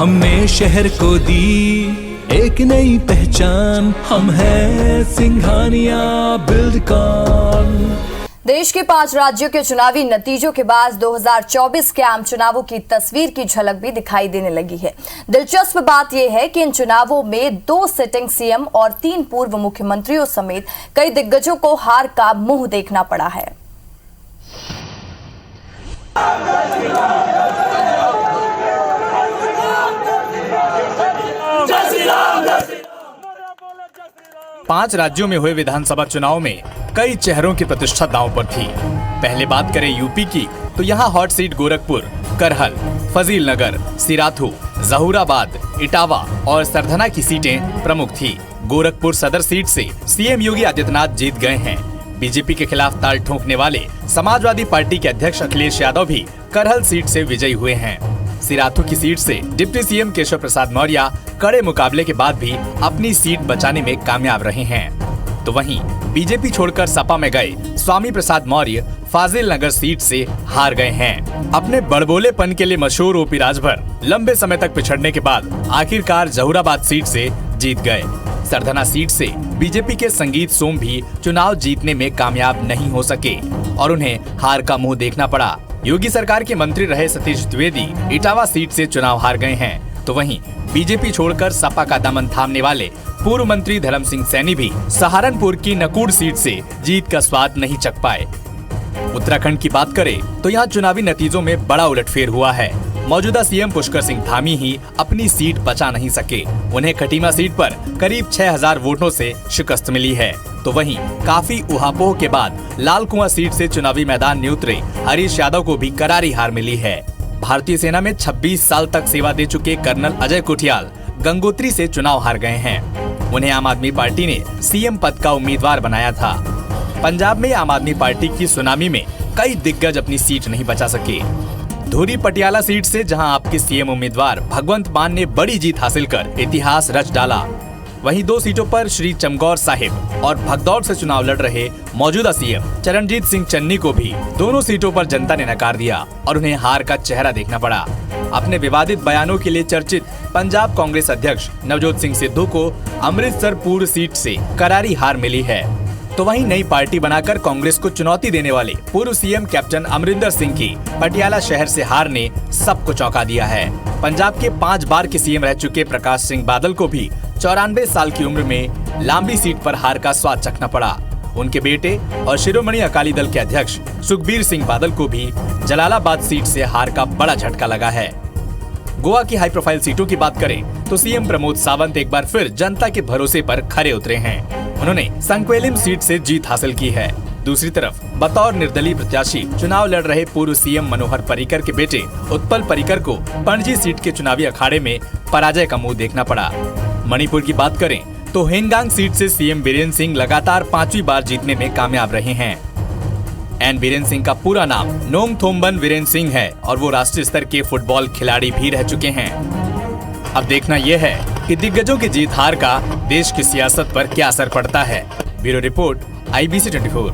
हमने शहर को दी एक नई पहचान, हम हैं सिंघानिया बिल्डकॉन। देश के 5 राज्यों के चुनावी नतीजों के बाद 2024 के आम चुनावों की तस्वीर की झलक भी दिखाई देने लगी है। दिलचस्प बात यह है कि इन चुनावों में 2 सिटिंग सीएम और 3 पूर्व मुख्यमंत्रियों समेत कई दिग्गजों को हार का मुंह देखना पड़ा है। पांच राज्यों में हुए विधानसभा चुनाव में कई चेहरों की प्रतिष्ठा दांव पर थी। पहले बात करें यूपी की, तो यहाँ हॉट सीट गोरखपुर, करहल, फजील नगर, सिराथू, जहूराबाद, इटावा और सरधना की सीटें प्रमुख थी। गोरखपुर सदर सीट से सीएम योगी आदित्यनाथ जीत गए हैं। बीजेपी के खिलाफ ताल ठोंकने वाले समाजवादी पार्टी के अध्यक्ष अखिलेश यादव भी करहल सीट से विजयी हुए हैं। सिराथू की सीट से डिप्टी सीएम केशव प्रसाद मौर्य कड़े मुकाबले के बाद भी अपनी सीट बचाने में कामयाब रहे हैं। तो वहीं बीजेपी छोड़कर सपा में गए स्वामी प्रसाद मौर्य फाजिल नगर सीट से हार गए हैं। अपने बड़बोलेपन के लिए मशहूर ओपी राजभर लंबे समय तक पिछड़ने के बाद आखिरकार जहूराबाद सीट से जीत गए। सरधना सीट से बीजेपी के संगीत सोम भी चुनाव जीतने में कामयाब नहीं हो सके और उन्हें हार का मुंह देखना पड़ा। योगी सरकार के मंत्री रहे सतीश द्विवेदी इटावा सीट से चुनाव हार गए हैं। तो वहीं बीजेपी छोड़कर सपा का दामन थामने वाले पूर्व मंत्री धर्म सिंह सैनी भी सहारनपुर की नकुड़ सीट से जीत का स्वाद नहीं चख पाए। उत्तराखंड की बात करें तो यहाँ चुनावी नतीजों में बड़ा उलटफेर हुआ है। मौजूदा सीएम पुष्कर सिंह धामी ही अपनी सीट बचा नहीं सके। उन्हें खटीमा सीट पर करीब 6000 वोटों से शिकस्त मिली है। तो वहीं काफी उहापोह के बाद लाल कुआं सीट से चुनावी मैदान में उतरे हरीश यादव को भी करारी हार मिली है। भारतीय सेना में 26 साल तक सेवा दे चुके कर्नल अजय कुठियाल गंगोत्री से चुनाव हार गए हैं। उन्हें आम आदमी पार्टी ने सीएम पद का उम्मीदवार बनाया था। पंजाब में आम आदमी पार्टी की सुनामी में कई दिग्गज अपनी सीट नहीं बचा सके। धुरी पटियाला सीट से जहां आपके सीएम उम्मीदवार भगवंत मान ने बड़ी जीत हासिल कर इतिहास रच डाला, वहीं 2 सीटों पर श्री चमगौर साहिब और भगदौड़ से चुनाव लड़ रहे मौजूदा सीएम चरणजीत सिंह चन्नी को भी दोनों सीटों पर जनता ने नकार दिया और उन्हें हार का चेहरा देखना पड़ा। अपने विवादित बयानों के लिए चर्चित पंजाब कांग्रेस अध्यक्ष नवजोत सिंह सिद्धू को अमृतसर पूर्व सीट से करारी हार मिली है। तो वहीं नई पार्टी बनाकर कांग्रेस को चुनौती देने वाले पूर्व सीएम कैप्टन अमरिंदर सिंह की पटियाला शहर से हार ने सबको चौंका दिया है। पंजाब के 5 बार के सीएम रह चुके प्रकाश सिंह बादल को भी 94 साल की उम्र में लांबी सीट पर हार का स्वाद चखना पड़ा। उनके बेटे और शिरोमणि अकाली दल के अध्यक्ष सुखबीर सिंह बादल को भी जलालाबाद सीट से हार का बड़ा झटका लगा है। गोवा की हाई प्रोफाइल सीटों की बात करें तो सीएम प्रमोद सावंत एक बार फिर जनता के भरोसे पर खरे उतरे हैं। उन्होंने संक्वेलिम सीट से जीत हासिल की है। दूसरी तरफ बतौर निर्दलीय प्रत्याशी चुनाव लड़ रहे पूर्व सीएम मनोहर पर्रिकर के बेटे उत्पल पर्रिकर को पणजी सीट के चुनावी अखाड़े में पराजय का मुंह देखना पड़ा। मणिपुर की बात करें तो हेंगांग सीट से सीएम बीरेन सिंह लगातार 5वीं बार जीतने में कामयाब रहे हैं। एन बीरेन सिंह का पूरा नाम नोंगथोम्बन वीरेन सिंह है और वो राष्ट्रीय स्तर के फुटबॉल खिलाड़ी भी रह चुके हैं। अब देखना यह है कि दिग्गजों की जीत हार का देश की सियासत पर क्या असर पड़ता है। Bureau report IBC 24।